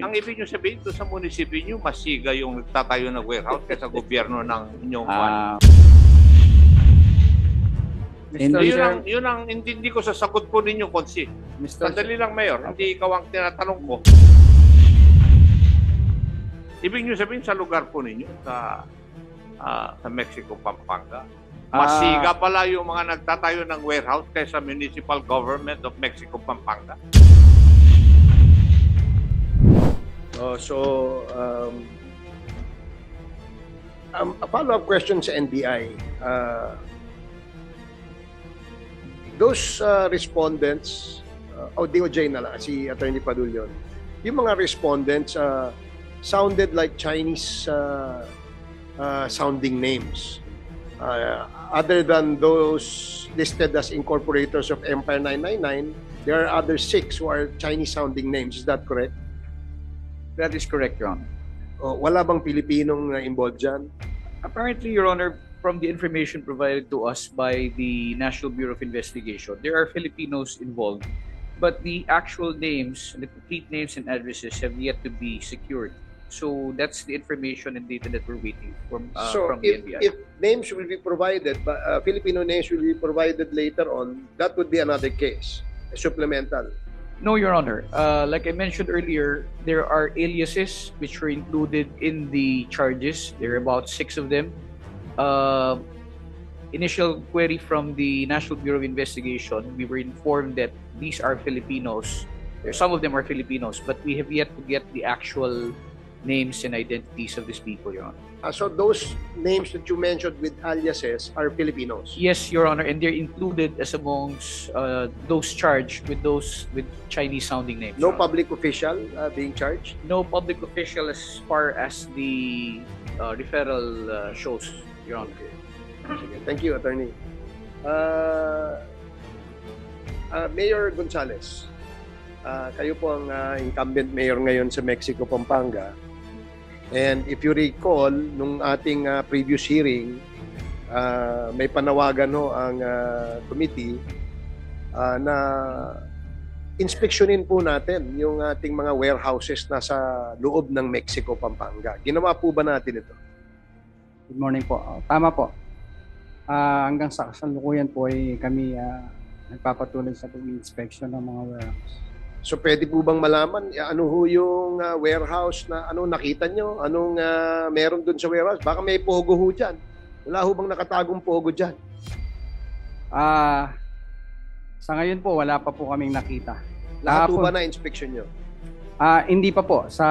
Ang ibig nyo sabihin, doon sa munisipyo nyo, masiga yung nagtatayo ng warehouse kaysa gobyerno ng inyong yun ang hindi ko sasagot po ninyo, Konsi. Sandali lang, Mayor. Hindi ikaw ang tinatanong ko. Ibig nyo sabihin sa lugar po ninyo, sa Mexico, Pampanga, masiga pala yung mga nagtatayo ng warehouse kaysa Municipal Government of Mexico, Pampanga. A follow-up question sa NBI. Those respondents, DOJ na lang, si Attorney Padulyon, yung mga respondents sounded like Chinese sounding names. Other than those listed as incorporators of Empire 999, there are other 6 who are Chinese sounding names. Is that correct? That is correct, Your Honor. Wala bang Pilipinong involved dyan? Apparently, Your Honor, from the information provided to us by the National Bureau of Investigation, there are Filipinos involved, but the actual names, the complete names and addresses have yet to be secured. So that's the information and data that we're waiting from the NBI. If names will be provided, Filipino names will be provided later on, that would be another case, supplemental. No, Your Honor. Like I mentioned earlier, there are aliases which were included in the charges. There are about 6 of them. Initial query from the National Bureau of Investigation, we were informed that these are Filipinos. Some of them are Filipinos, but we have yet to get the actual names and identities of these people, Your Honor. So those names that you mentioned with aliases are Filipinos? Yes, Your Honor, and they're included as amongst those charged with Chinese sounding names. No public official being charged? No public official as far as the referral shows, Your Honor. Okay. Thank you, Attorney. Mayor Gonzales, kayo po ang incumbent mayor ngayon sa Mexico, Pampanga. And if you recall, nung ating previous hearing, may panawagan ang committee na inspeksyonin po natin yung ating mga warehouses na sa loob ng Mexico, Pampanga. Ginawa po ba natin ito? Good morning po. Tama po. Hanggang sa kasalukuyan po ay kami nagpapatuloy sa pag-inspection ng mga warehouse. So pwede po bang malaman ano ho yung warehouse na anong nakita nyo? Anong meron dun sa warehouse? Baka may pogo ho dyan. Wala ho bang nakatagong pogo dyan? Sa ngayon po, wala pa po kaming nakita. Lahat po ba na-inspection nyo? Hindi pa po. Sa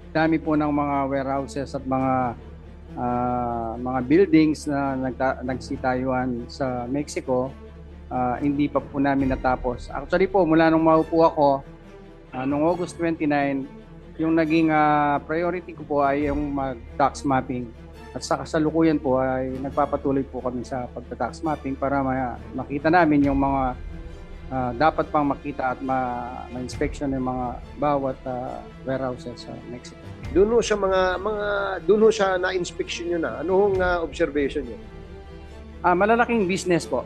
dami po ng mga warehouses at mga buildings na nagsitayuan sa Mexico, hindi pa po namin natapos. Actually po, mula nung maupo ako, noong August 29, yung naging priority ko po ay yung mag-tax mapping. At sa kasalukuyan po ay nagpapatuloy po kami sa pagta-tax mapping para makita namin yung mga dapat pang makita at ma-inspection ng mga bawat warehouses sa Mexico. Doon ho sa na-inspection nyo na, anong observation nyo? Malalaking business po.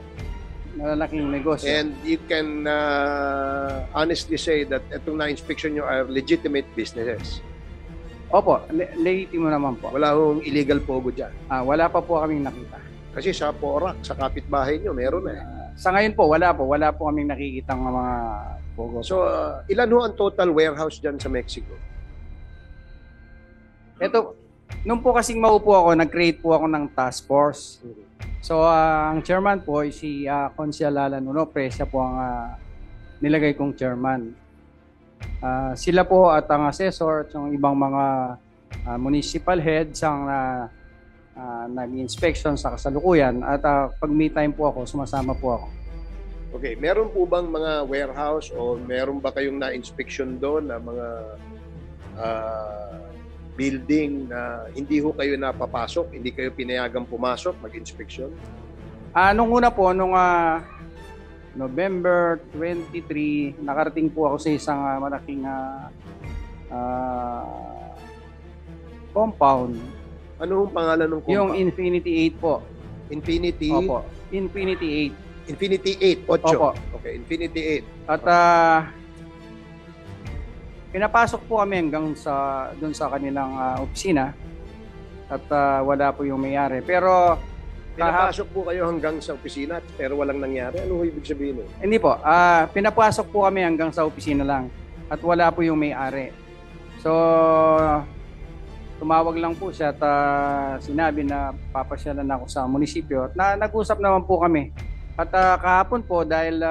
Malalaking negosyo. And you can honestly say that itong na-inspection nyo are legitimate businesses? Opo, legitimo naman po. Wala hong illegal pogo dyan? Wala pa po kaming nakita. Kasi sa Porac, sa kapitbahay nyo, meron na Sa ngayon po, wala po kaming nakikitang mga pogo. So, ilan ho ang total warehouse dyan sa Mexico? Ito, nung po kasing maupo ako, nag-create po ako ng task force. So, ang chairman po ay si Consial Alan Onofre, siya po ang nilagay kong chairman. Sila po at ang assessor at yung ibang mga municipal heads ang nag-inspection sa kasalukuyan at pag may time po ako, sumasama po ako. Okay, meron po bang mga warehouse o meron ba kayong na-inspection doon na mga building na hindi ho kayo napapasok, hindi kayo pinayagang pumasok, mag-inspection? Nung una po, nung November 23, nakarating po ako sa isang malaking compound. Ano ang pangalan ng compound? Yung Infinity 8 po. Infinity? Opo, Infinity 8. Infinity 8, 8. Opo. Okay, Infinity 8. At Pinapasok po kami hanggang doon sa kanilang opisina at wala po yung may-ari. Pero Pinapasok po kayo hanggang sa opisina pero walang nangyari. Ano ibig sabihin nun? hindi po, pinapasok po kami hanggang sa opisina lang at wala po yung may-ari. So, tumawag lang po siya at sinabi na papasyalan ako sa munisipyo at nag-usap naman po kami. At kahapon po dahil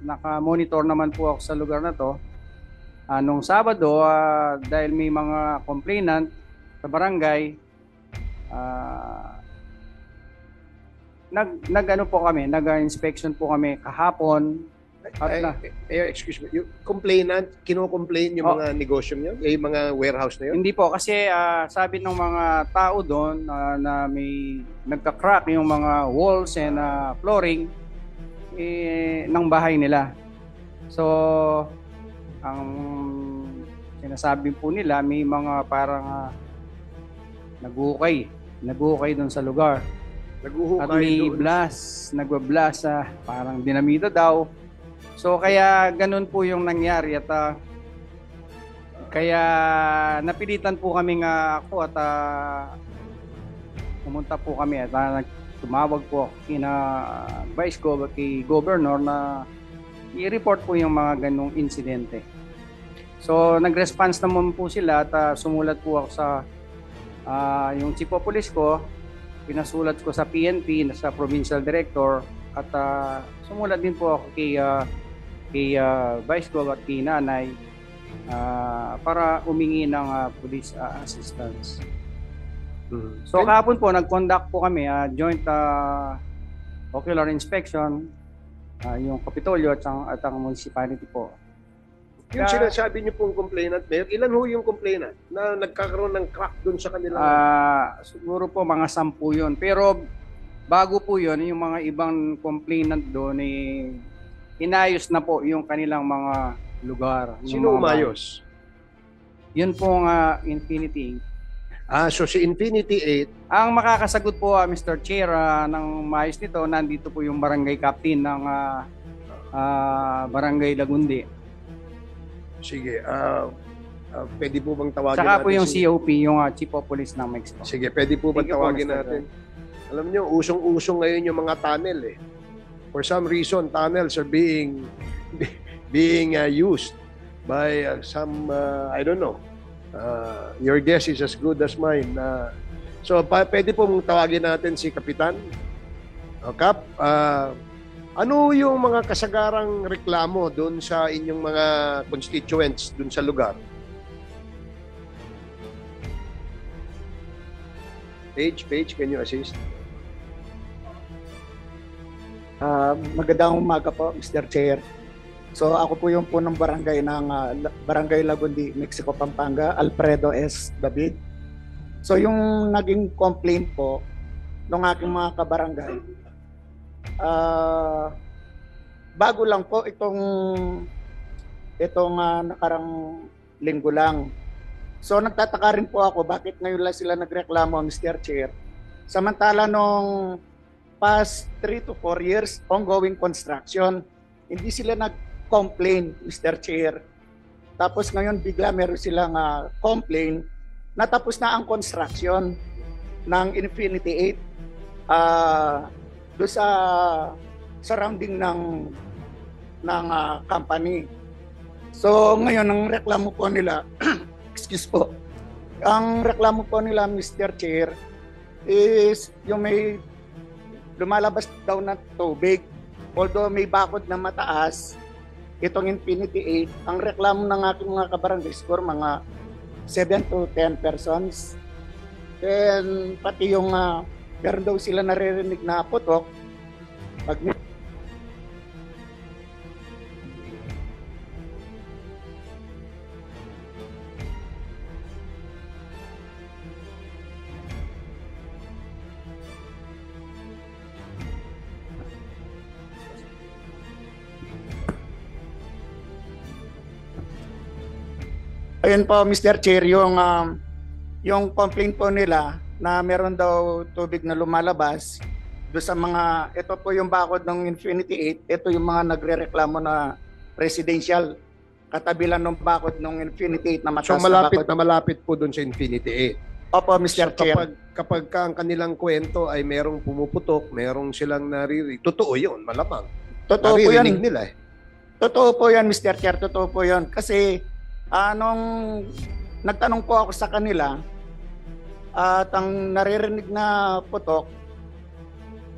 naka-monitor naman po ako sa lugar na to, nung Sabado dahil may mga complainant sa barangay, nag-ano po kami, nag-inspection po kami kahapon. At Excuse me, yung complainant, kino-complain yung mga negosyo niyo, yung mga warehouse na yun? Hindi po kasi sabi ng mga tao doon na may nagka-crack yung mga walls and flooring ng bahay nila. So ang sinasabi po nila may mga parang nag-ukay doon sa lugar. At Naguhukay may doon. nagwa-blast parang dinamita daw. So kaya ganun po yung nangyari at kaya napilitan po kami ako at pumunta po kami at tumawag po kina Vice Gov kay Governor na i-report po yung mga ganung insidente. So nag-response naman po sila at sumulat po ako sa yung Chief of Police ko, pinasulat ko sa PNP, sa Provincial Director at sumulat din po ako kay Vice Gov at kay Nanay para humingi ng police assistance. So kahapon po nag-conduct po kami joint ocular inspection yung Kapitolyo at ang municipality po. Yung sinasabi niyo pong complainant, Mayor, ilan ho yung complainant na nagkakaroon ng crack doon sa kanila? Siguro po mga 10 yun. Pero bago po yun, yung mga ibang complainant doon inayos na po yung kanilang mga lugar. Sino umayos? Yun pong Infinity. So si Infinity 8, Ang makakasagot po, Mr. Chair, ng maayos nito, nandito po yung barangay captain ng Barangay Lagundi. sige, pwede po bang tawagin Saka natin? po yung COP, yung Chief of Police ng Mexico. Sige, pwede po bang Thank you po, tawagin Mr. natin? Alam niyo, usong-usong ngayon yung mga tunnel For some reason, tunnels are being used by some, I don't know. Your guess is as good as mine. So, pwede po mong tawagin natin si Kapitan. Kap, ano yung mga kasagarang reklamo doon sa inyong mga constituents doon sa lugar? Paige, can you assist? Magandang umaga po, Mr. Chair. So ako po yung punong barangay ng Barangay Lagundi, Mexico, Pampanga, Alfredo S. David. So yung naging complaint po ng aking mga kabarangay, bago lang po itong nakarang linggo lang. So nagtataka rin po ako bakit ngayon lang sila nagreklamo, Mr. Chair. Samantala nung past 3 to 4 years ongoing construction, hindi sila nag-complain, Mr. Chair. Tapos ngayon bigla meron silang complain na tapos na ang construction ng Infinity 8 do sa surrounding ng company. So ngayon ang reklamo po nila excuse po. Ang reklamo po nila, Mr. Chair, is yung may lumalabas daw na tubig. Although may bakod na mataas, itong Infinity 8, ang reklamo ng ating mga kabarangay score, mga 7 to 10 persons. And pati yung meron daw sila naririnig na putok. Pag ayun po, Mr. Chair, yung complaint po nila na meron daw tubig na lumalabas do sa mga, ito po yung bakod ng Infinity 8, ito yung mga nagrereklamo na residential katabi lang ng bakod ng Infinity 8 na So mataas na malapit bakod. na malapit po doon sa Infinity 8. Opo, Mr. So Chair. kapag ka ang kanilang kwento ay merong pumuputok, merong silang naririnig, totoo yun, malamang. Totoo po yan. Naririnig nila eh. Totoo po yan, Mr. Chair. Totoo po yan. Kasi nung nagtanong po ako sa kanila at ang naririnig na putok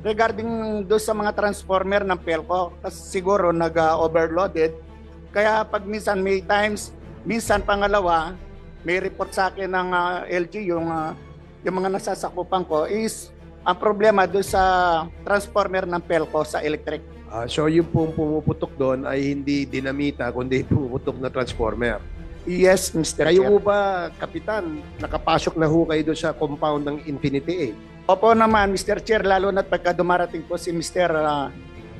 regarding do sa mga transformer ng PELCO, kasi siguro nag-overloaded. Kaya pag minsan may times, minsan pangalawa, may report sa akin ng LG yung mga nasasakupan ko is ang problema do sa transformer ng PELCO sa electric. So yung pong pumuputok doon ay hindi dinamita, kundi pumuputok na transformer. Yes, Mr. Kayo Chair. po ba, Kapitan, nakapasok na ho kayo doon sa compound ng Infinity 8? Opo naman, Mr. Chair, lalo na pagka dumarating po si Mr.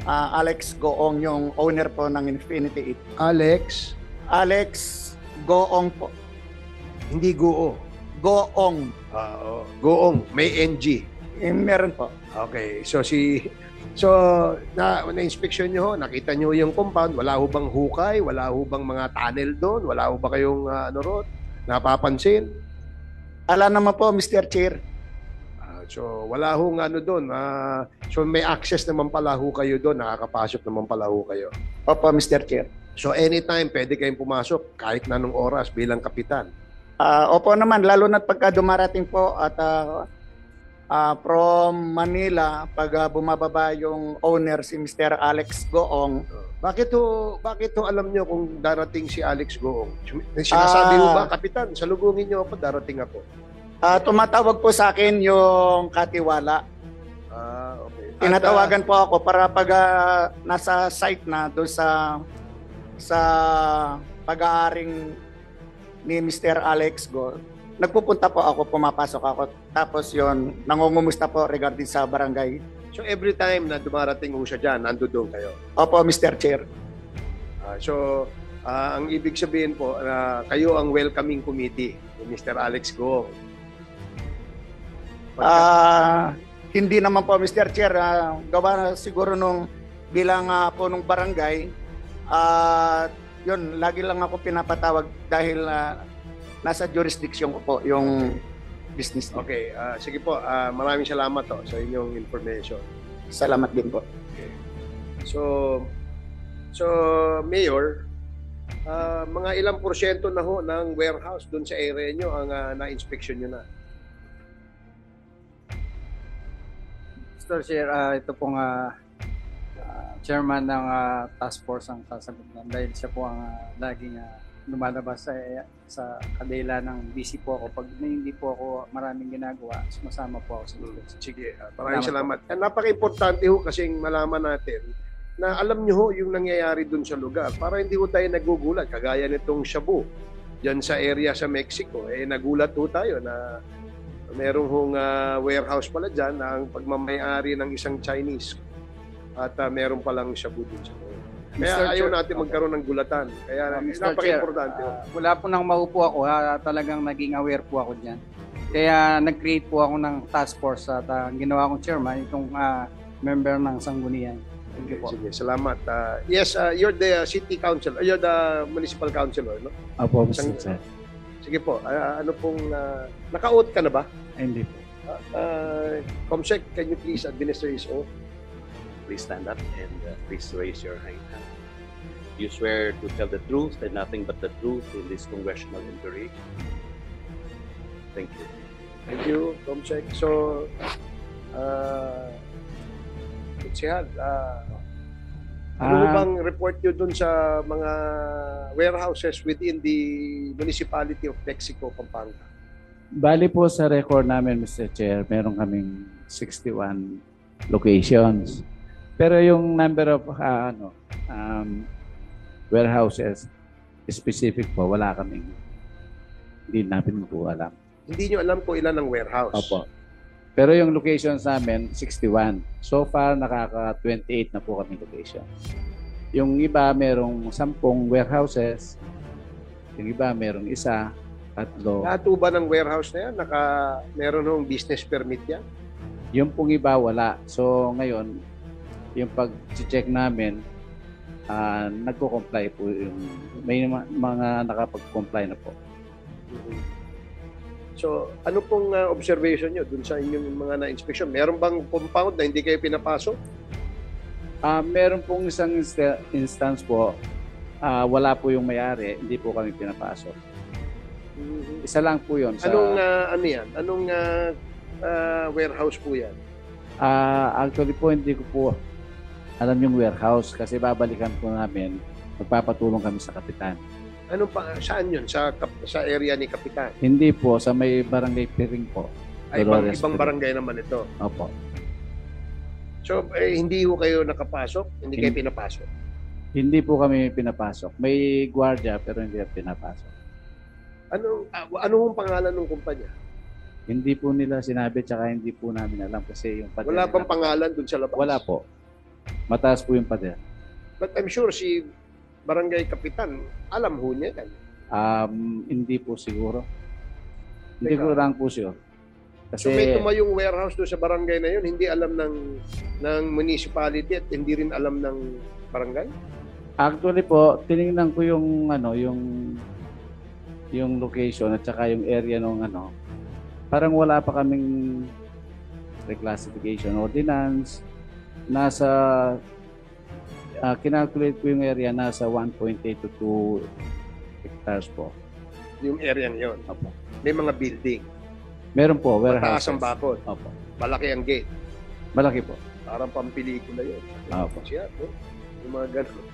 Alex Goong, yung owner po ng Infinity 8. Alex, Alex Goong po. hindi Goo. Goong. Goong, may NG. Meron po. Okay, so na-inspeksyon nyo ho, nakita nyo yung compound, wala ho bang hukay, wala ho bang mga tunnel doon, wala ho ba kayong napapansin? Ala naman po, Mr. Chair. So wala hong doon. So may access naman pala ho kayo doon, nakakapasok naman pala ho kayo. Opo, Mr. Chair. So anytime pwede kayong pumasok kahit na nung oras bilang kapitan. Opo naman, lalo na pagka dumarating po at from Manila, pag bumababa yung owner si Mr. Alex Goong, Bakit ho alam nyo kung darating si Alex Goong? Sinasabi ho ba, kapitan, salubungin nyo ako, darating ako. tumatawag po sa akin yung katiwala. Okay. Tinatawagan po ako para pag nasa site na doon sa pag-aaring ni Mr. Alex Go, nagpupunta po ako, pumapasok ako. Tapos yon nangungumusta po regarding sa barangay. So every time na dumarating ho siya dyan, nandoon kayo. Opo, Mr. Chair. Ang ibig sabihin po, kayo ang welcoming committee ni Mr. Alex Goong. Hindi naman po, Mr. Chair. Gawa siguro nung bilang po nung barangay, yun, lagi lang ako pinapatawag dahil nasa jurisdiction ko po yung business. Okay, sige po. Maraming salamat sa inyong information. Salamat din po. So Mayor, mga ilang porsyento na ho ng warehouse doon sa area nyo ang na-inspection nyo na? Mr. Chair, ito pong chairman ng task force ang sasagot na dahil siya po ang laging lumalabas sa kadila ng busy po ako. Pag hindi po ako maraming ginagawa, sumasama po ako sa business. Sige, maraming salamat. Napaka-importante ho kasing malaman natin na alam nyo ho yung nangyayari doon sa lugar para hindi ho tayo nagugulat. Kagaya nitong Shabu, dyan sa area sa Mexico, nagulat ho tayo na merong hong warehouse pala dyan na ang pagmamayari ng isang Chinese at meron palang Shabu dun sa loob. Kaya Mr. ayaw Chair, natin magkaroon ng gulatan. Kaya Mr. napaka-importante ho. Mula po nang maupo ako, talagang naging aware po ako dyan. Kaya nag-create po ako ng task force at ginawa kong chairman, itong member ng Sanggunian. Thank you po. Sige, salamat. Yes, you're the city council, you're the municipal councilor, no? Opo, Isang- Mr. Chair. Sige po, ano pong, naka-oath ka na ba? Hindi po. Comsec, can you please administer his oath? Please stand up and please raise your right hand. You swear to tell the truth and nothing but the truth in this congressional inquiry. Thank you. Thank you, Comsec. So, Kutsihal, ano bang report nyo dun sa mga warehouses within the municipality of Mexico, Pampanga? Bali po sa record namin, Mr. Chair, meron kaming 61 locations. Pero yung number of warehouses specific po, wala kaming, hindi namin po alam. Hindi nyo alam kung ilan ang warehouse? Opo. Pero yung locations namin, 61. So far, nakaka-28 na po kami location. Yung iba, merong 10 warehouses. Yung iba, merong 1, 3. Lahat po ba ng warehouse na yan, meron hong business permit yan? Yung pong iba, wala. So ngayon, yung pag-check namin, nagko-comply po yung may mga nakapag-comply na po. So, ano pong observation nyo dun sa inyong mga na-inspection? Meron bang compound na hindi kayo pinapasok? Meron pong isang instance po, wala po yung may-ari, hindi po kami pinapasok. Isa lang po yun. Anong ano yan? Anong warehouse po yan? Actually po, hindi ko po alam yung warehouse kasi babalikan po namin, magpapatulong kami sa kapitan. Saan yun? Sa area ni Kapitan? Hindi po, sa may barangay Piring po. Ay, Dolores ibang Piring. barangay naman ito. Opo. So, hindi ho kayo nakapasok? Hindi kayo pinapasok? Hindi po kami pinapasok. May gwardiya pero hindi kami pinapasok. Anong pangalan ng kumpanya? Hindi po nila sinabi tsaka hindi po namin alam kasi yung pader. Wala bang pangalan dun sa labas? Wala po. Mataas po yung pader. But I'm sure si Barangay Kapitan, alam ho niya yan. Hindi po siguro. Hindi Teka. ko lang po sure. So may tumayong warehouse doon sa barangay na yun, hindi alam ng municipality at hindi rin alam ng barangay? Actually po, tiningnan ko yung yung location at saka yung area ng parang wala pa kaming reclassification ordinance. Nasa kinalculate ko yung area, nasa 1.8 to 2 hectares po. Yung area yun. Opo. May mga building. Meron po, Mataas warehouses. ang bakod. Opo. Malaki ang gate. Malaki po. Parang pampelikula yun. Opo. Siya, no? Yung mga gano'n.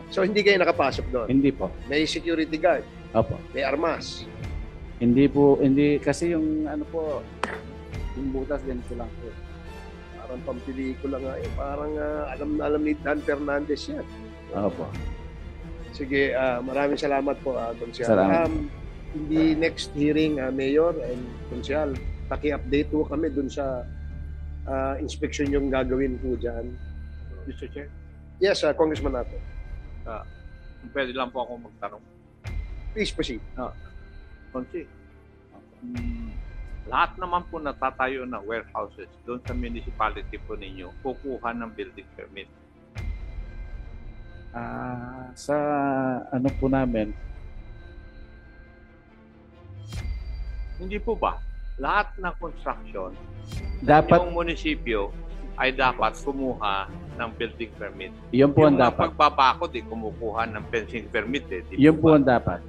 So hindi kayo nakapasok doon? Hindi po. May security guard? Opo. May armas? Hindi kasi yung yung butas din ko lang po. Parang pampelikula nga eh. Parang alam na alam ni Dan Fernandez yan. Opo. Sige, maraming salamat po, Konsyal. Salamat. Hindi next hearing, Mayor and Konsyal, paki-update po kami dun sa inspection yung gagawin po dyan. Mr. Chair, Yes, Congressman Nato. pwede lang po ako magtanong. Please proceed. Konsi, lahat naman po natatayo ng warehouses doon sa municipality po ninyo, kukuha ng building permit. Sa po namin, Hindi po ba? Lahat ng construction, dapat yung munisipyo ay dapat kumuha ng building permit. yun po ang Yung mga dapat. pagbabakod, kumukuha ng fencing permit. Di Yun po ba? ang dapat.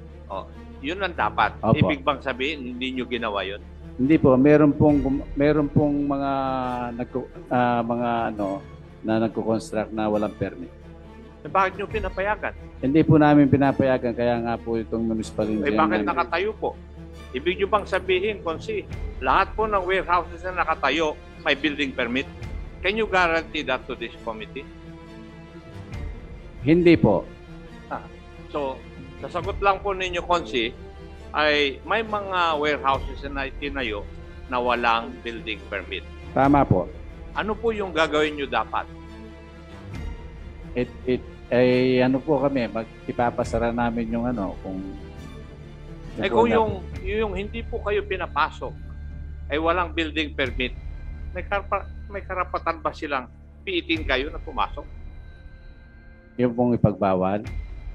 Yun ang dapat. Opo. Ibig bang sabihin, hindi nyo ginawa yun? Hindi po, meron pong mga na nagko-construct na walang permit. Bakit nyo pinapayagan? Hindi po namin pinapayagan kaya nga po itong municipal engineer. Bakit namin. nakatayo po? Ibig nyo bang sabihin, Konsi, lahat po ng warehouses na nakatayo may building permit? Can you guarantee that to this committee? Hindi po. So, sasagot lang po ninyo, Konsi, ay may mga warehouses na itinayo na walang building permit. Tama po. Ano po yung gagawin nyo dapat? Kami, ipapasara namin yung kung Kung yung hindi po kayo pinapasok, ay walang building permit, may karapatan ba silang piitin kayo na pumasok? yung pong ipagbawal.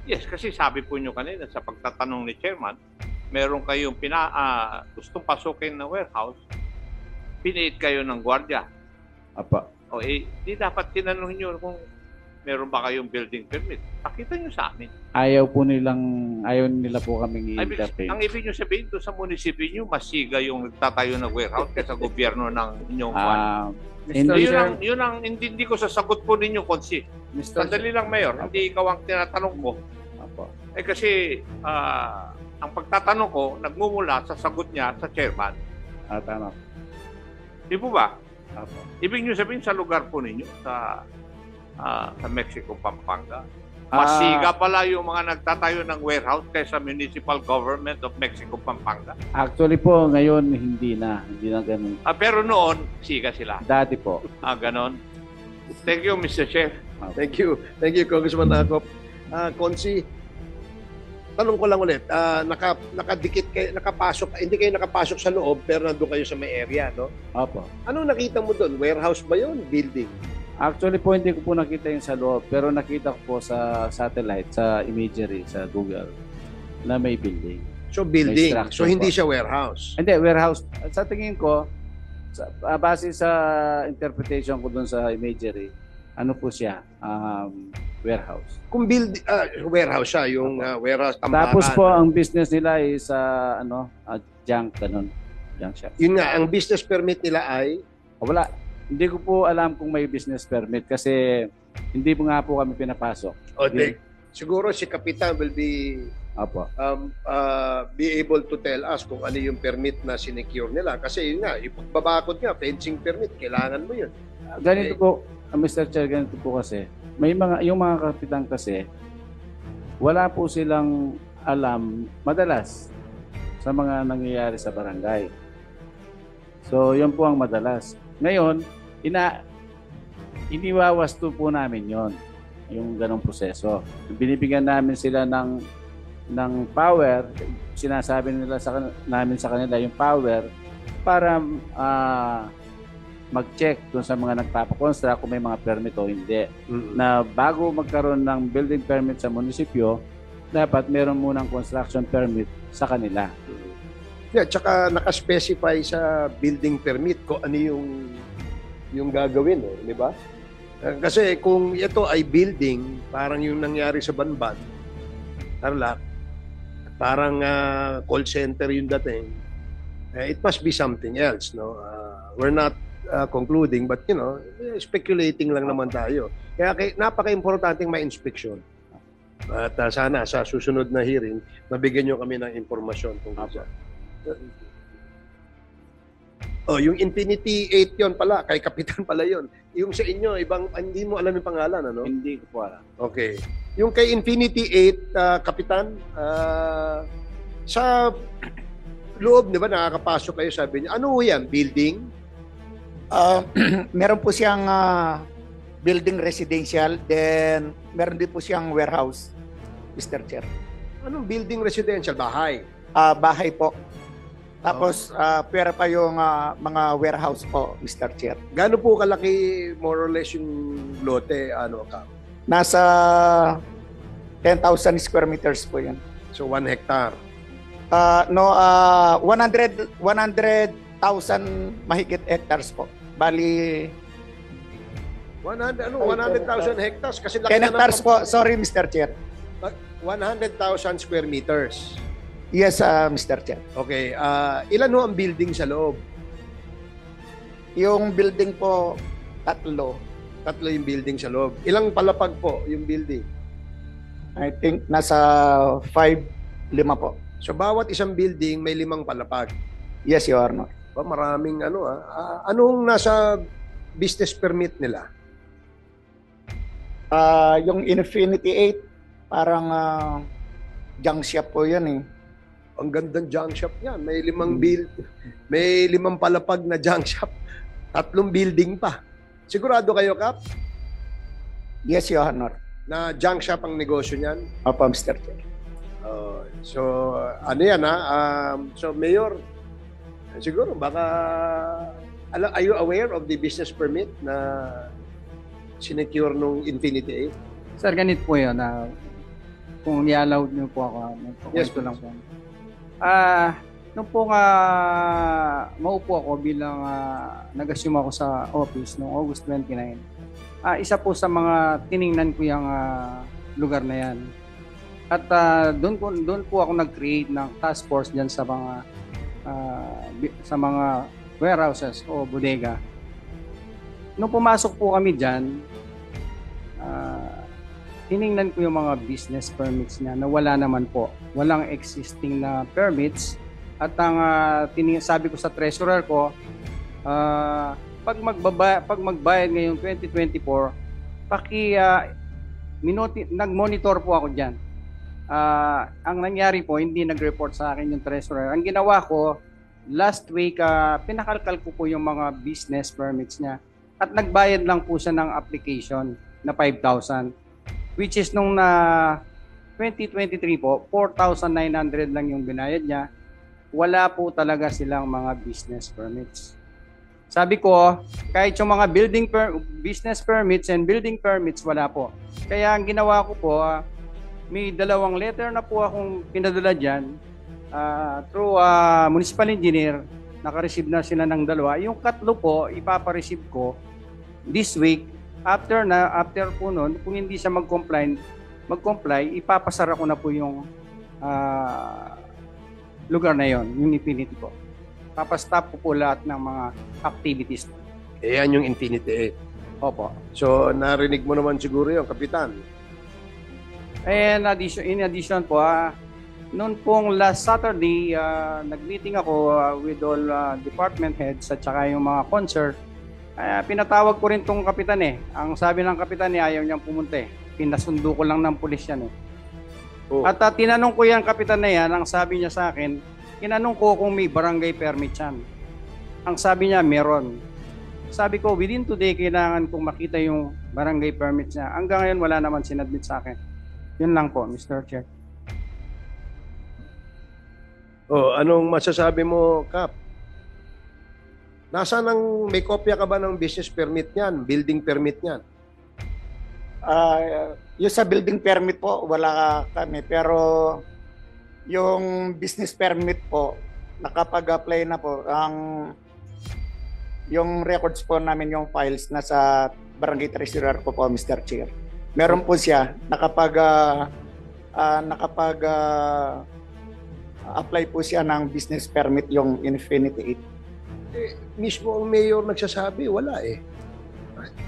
Yes, kasi sabi po nyo kanina sa pagtatanong ni Chairman, meron kayong gustong pasukin na warehouse, piniit kayo ng gwardiya. Apa. Di dapat tinanong nyo kung meron ba kayong building permit. Pakita nyo sa amin. Ayaw nila po kaming i-entertain. Ang ibig nyo sabihin doon sa munisipyo nyo, masiga yung nagtatayo ng warehouse kaysa gobyerno ng inyong yun ang hindi ko sasagot po ninyo, Konsi. Sandali lang, Mayor. Hindi ikaw ang tinatanong ko. Apo. Kasi ang pagtatanong ko, nagmumula sa sagot niya sa chairman. Tama. Di po ba? Apo. Ibig nyo sabihin sa lugar po ninyo, sa Mexico, Pampanga, masiga pala yung mga nagtatayo ng warehouse kaysa municipal government of Mexico, Pampanga. Actually po, ngayon hindi na ganun. Pero noon, siga sila. Dati po. Ganon. Thank you, Mr. Chair. Thank you, Congressman Akop. Konsi, tanong ko lang ulit, nakadikit kayo, hindi kayo nakapasok sa loob pero nandun kayo sa may area, no? Opo. Anong nakita mo doon? Warehouse ba yun? Building? Actually po, hindi ko po nakita yung sa loob, pero nakita ko po sa satellite, sa imagery, sa Google, na may building. So building. May So structure hindi po. siya warehouse. Hindi, warehouse. Sa tingin ko, base sa interpretation ko dun sa imagery, ano po siya? Warehouse. Kung warehouse siya, yung warehouse tambakan. Tapos po, ang business nila is junk, ganun. Junk shop. Yun nga, ang business permit nila ay Wala. Hindi ko po alam kung may business permit kasi hindi po nga po kami pinapasok. siguro si Kapitan will be Apo. be able to tell us kung ano yung permit na sinecure nila. Kasi yun nga, yung pagbabakod nga, fencing permit, kailangan mo yun. Ganito po, Mr. Chair, ganito po kasi. Yung mga kapitan kasi, wala po silang alam madalas sa mga nangyayari sa barangay. So, yun po ang madalas. Ngayon, iniwawasto po namin yon, yung ganong proseso. Binibigyan namin sila ng power, sinasabi nila namin sa kanila yung power para mag-check dun sa mga nagpapakonstruct kung may mga permit o hindi. Na bago magkaroon ng building permit sa munisipyo, dapat meron munang construction permit sa kanila. Yeah, tsaka naka-specify sa building permit kung ano yung gagawin, di ba? Kasi kung ito ay building, parang yung nangyari sa Banban, Tarlac, parang call center yung dating, it must be something else, no? We're not concluding, but speculating lang naman tayo. Kaya napaka-importanting ma-inspection. At sana sa susunod na hearing, mabigyan nyo kami ng impormasyon tungkol sa. Yung Infinity 8 yon pala, kay Kapitan pala yon. Yung sa inyo, hindi mo alam yung pangalan, ano? Hindi ko po alam. Okay. Yung kay Infinity 8, Kapitan, sa loob, di ba, nakakapasok kayo, sabi niya, ano yan, building? Meron po siyang building residential, then meron din po siyang warehouse, Mr. Chair. Anong building residential? Bahay? Bahay po. Tapos, pera pa yung mga warehouse po, Mr. Chair. Gaano po kalaki, more or less, yung lote, Nasa 10,000 square meters po yan. So, 1 hectare. 100,000 mahigit hectares po. Bali, 100,000 hectares? Kasi 10 hectares po. Sorry, Mr. Chair. 100,000 square meters. Yes, Mr. Chair. Okay. Ilan ho ang building sa loob? Yung building po, 3. 3 yung building sa loob. Ilang palapag po yung building? I think nasa 5 po. So, bawat isang building may 5 palapag. Yes, Your Honor. Maraming anong nasa business permit nila? Yung Infinity 8, parang junk shop po yun eh. Ang gandang junk shop niyan. May 5 may 5 palapag na junk shop. 3 building pa. Sigurado kayo, Kap? Yes, Your Honor. Na junk shop ang negosyo niyan? Opo, Mr. Chair. So, ano yan so, Mayor, siguro baka, are you aware of the business permit na sinecure nung Infinity 8? Sir, ganito po yun. Kung i-allow niyo po ako, Yes, ito lang po. Nung po maupo ako bilang nag-assume ako sa office noong August 29, isa po sa mga tiningnan ko yung lugar na yan. At doon po ako nag-create ng task force diyan sa mga warehouses o bodega. Nung pumasok po kami diyan, tiningnan ko yung mga business permits niya na wala naman po. Walang existing na permits. At ang sabi ko sa treasurer ko, pag magbayad ngayong 2024, nag-monitor po ako diyan. Ang nangyari po, hindi nag-report sa akin yung treasurer. Ang ginawa ko, last week, pinakalkal ko po yung mga business permits niya. At nagbayad lang po siya ng application na 5,000. Which is nung 2023 po, 4,900 lang yung binayad niya. Wala po talaga silang mga business permits. Sabi ko, kahit yung mga business permits and building permits, wala po. Kaya ang ginawa ko po, may 2 letter na po akong pinadala dyan through municipal engineer. Naka-receive na sila ng 2. Yung 3 po, ipapa-receive ko this week. After po nun, kung hindi siya mag-comply, ipapasara ko na po yung lugar na yon, yung Infinity po. Papastop ko po lahat ng mga activities. Yan yung Infinity 8. Opo. So, narinig mo naman siguro yung Kapitan. And in addition po, noon pong last Saturday, nag-meeting ako with all department heads at saka yung mga concert. Pinatawag ko rin tong kapitan eh. Ang sabi ng kapitan niya, ayaw niyang pumunta eh. Pinasundo ko lang ng pulis yan eh. Oh. At tinanong ko yung kapitan na yan, ang sabi niya sa akin, tinanong ko kung may barangay permit yan. Ang sabi niya, meron. Sabi ko, within today, kailangan kong makita yung barangay permit niya. Hanggang ngayon, wala naman sinadmit sa akin. Yun lang po, Mr. Chair. Oh, anong masasabi mo, Kap? Nasaan may kopya ka ba ng business permit niyan, building permit niyan? Yung sa building permit po, wala kami. Pero yung business permit po, nakapag-apply na po. Yung records po namin, yung files, nasa barangay treasurer ko po, Mr. Chair. Meron po siya, apply po siya ng business permit, yung Infinity 8. Mismo ang mayor nagsasabi, wala eh.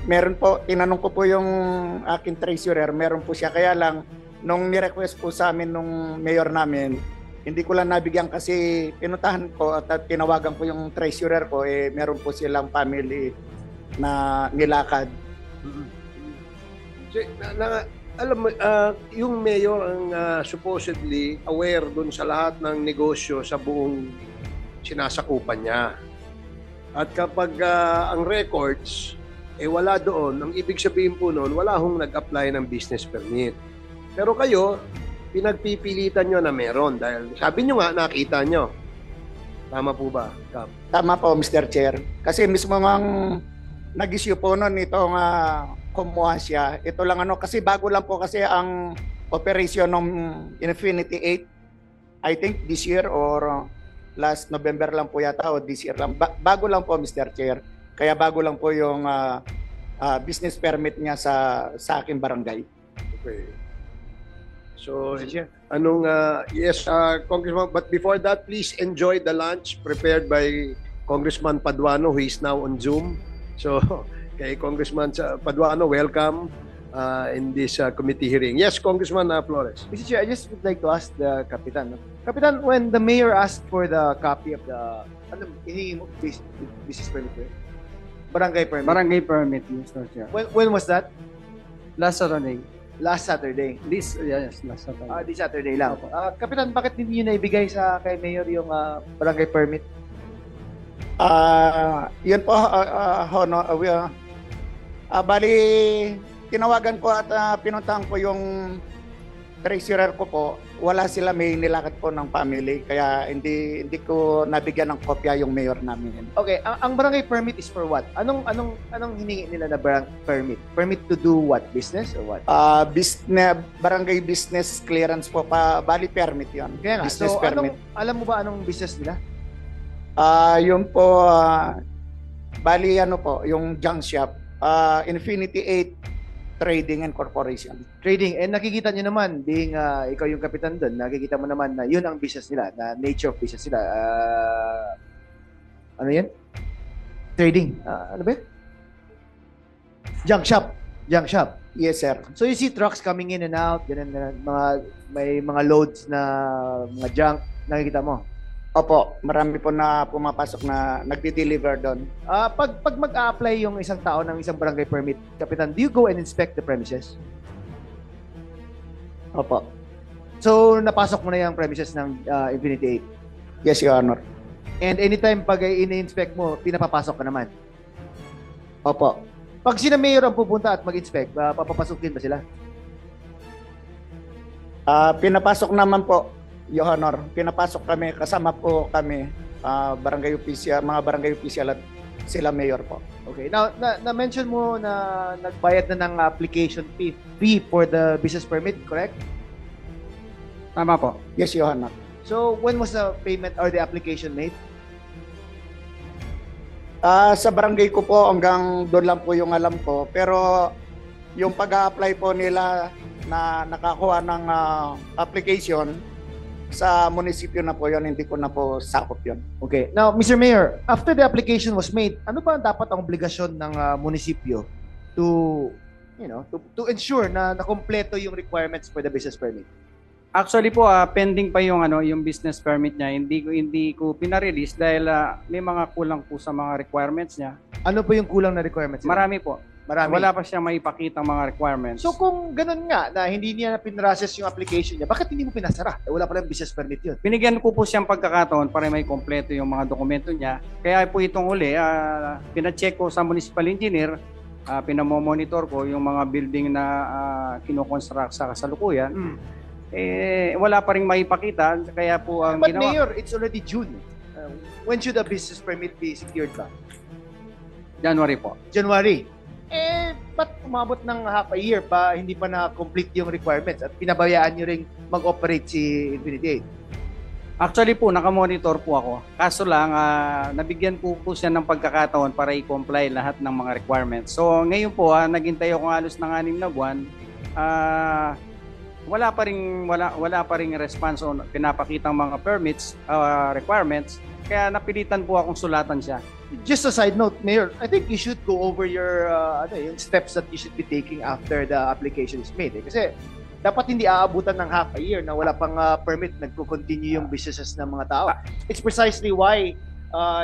Meron po, tinanong ko po yung aking treasurer, meron po siya. Kaya lang, nung ni-request po sa amin nung mayor namin, hindi ko lang nabigyan kasi pinuntahan ko at tinawagan ko yung treasurer ko, meron po silang family na nilakad. Alam mo, yung mayor ang supposedly aware dun sa lahat ng negosyo sa buong sinasakupan niya. At kapag ang records, wala doon, ang ibig sabihin po noon, wala hong nag-apply ng business permit. Pero kayo, pinagpipilitan nyo na meron dahil sabi nyo nga, nakita nyo. Tama po ba, Kap? Tama po, Mr. Chair. Kasi mismo ang nag-issue po noon itong kumuha siya. Ito lang kasi bago lang po kasi ang operation ng Infinity 8. I think this year or last November lang po yata o this year lang. Bago lang po, Mr. Chair. Kaya bago lang po yung business permit niya sa aking barangay. Okay. So, yes, Congressman, but before that, please enjoy the lunch prepared by Congressman Paduano, who is now on Zoom. So, kay Congressman Paduano, welcome in this committee hearing. Yes, Congressman Flores. Mr. Chair, I just would like to ask the Kapitan. Kapitan, when the mayor asked for the copy of the business permit, barangay permit. Barangay permit, Mr. Chair. When was that? Last Saturday. Last Saturday. Yes, last Saturday. This Saturday lang. Kapitan, bakit hindi nyo naibigay kay Mayor yung barangay permit? Yun po, bali, tinawagan ko at pinuntahan ko yung treasurer ko po. Wala sila, may nilakad po ng family. Kaya hindi ko nabigyan ng kopya yung mayor namin. Okay, ang barangay permit is for what? Anong hiningi nila na barangay permit? Permit to do what? Business or what? Barangay business clearance po. Bali permit yun. Kaya nga, business so permit. alam mo ba anong business nila? Yun po, bali yung junk shop. Infinity 8 Trading and Corporation. Trading. And nakikita nyo naman, being ikaw yung kapitan doon, nakikita mo naman na yun ang business nila, na nature of business nila. Ano yan? Trading. Ano ba? Junk shop. Junk shop. Yes, sir. So you see trucks coming in and out, ganun, may mga loads na mga junk, nakikita mo? Opo, marami po na pumapasok na nagdi-deliver doon. Pag mag-a-apply yung isang tao ng isang barangay permit, Kapitan, do you go and inspect the premises? Opo. So, napasok mo na yung premises ng Infinity 8? Yes, Your Honor. And anytime pag in-inspect mo, pinapapasok ka naman? Opo. Pag sina mayor ang pupunta at mag-inspect, papapasukin ba sila? Pinapasok naman po, Your Honor. Pinapasok kami, kasama po kami, barangay official, mga barangay official at Sila mayor po. Okay. Now, na-mention mo na nagbayad na ng application fee for the business permit, correct? Tama po. Yes, Your Honor. So, when was the payment or the application made? Sa barangay ko po, hanggang doon lang po yung alam ko. Pero yung pag-a-apply po nila na nakakuha ng application, sa munisipyo na po yun, hindi ko na po sakop yun. Okay. Now, Mr. Mayor, after the application was made, ano ba ang dapat ang obligasyon ng munisipyo to, to ensure na nakompleto yung requirements for the business permit? Actually po, pending pa yung yung business permit niya. Hindi ko pinarelease dahil may mga kulang po sa mga requirements niya. Ano po yung kulang na requirements? Marami po. Marami. Wala pa siyang maipakita mga requirements. So kung ganun nga na hindi niya na pinrocess yung application niya, bakit hindi mo pinasara? Wala pa lang business permit yun. Binigyan ko po siyang pagkakataon para may kompleto yung mga dokumento niya. Kaya po itong uli, pina-check ko sa municipal engineer, pinamomonitor ko yung mga building na kinoconstruct sa kasalukuyan. Wala pa rin maipakita, kaya po ang But ginawa. Mayor, it's already June. When should a business permit be secured ba? January po. January. Ba't umabot ng half a year pa, hindi pa na-complete yung requirements at pinabayaan nyo rin mag-operate si Infinity 8? Actually po, nakamonitor po ako. Kaso lang, nabigyan po siya ng pagkakataon para i-comply lahat ng mga requirements. So ngayon po, naghintay ako halos ng 6 na buwan. Wala pa ring response on pinapakitang mga permits, requirements. Kaya napilitan po akong sulatan siya. Just a side note, Mayor, I think you should go over your yung steps that you should be taking after the application is made. Kasi dapat hindi aabutan ng half a year na wala pang permit, nagko-continue yung businesses ng mga tao. It's precisely why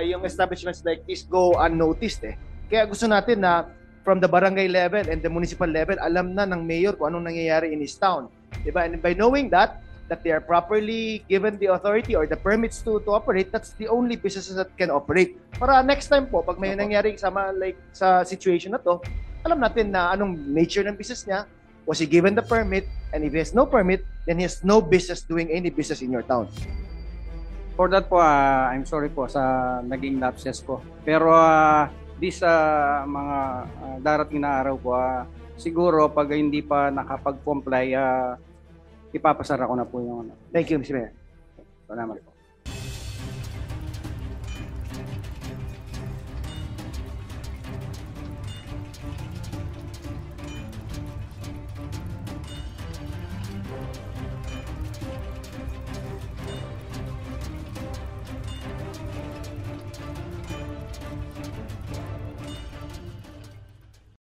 yung establishments like this go unnoticed. Kaya gusto natin na from the barangay level and the municipal level, alam na ng mayor kung anong nangyayari in his town. Diba? And by knowing that they are properly given the authority or the permits to operate, that's the only businesses that can operate. Para next time po, pag may nangyari sa situation na to, alam natin na anong nature ng business niya, was he given the permit, and if he has no permit, then he has no business doing any business in your town. For that po, I'm sorry po sa naging lapses ko. Pero this mga darating na araw po, siguro pag hindi pa nakapag-comply, ipapasara ko na po yung Thank you, Mr. Mayor. Salamat po.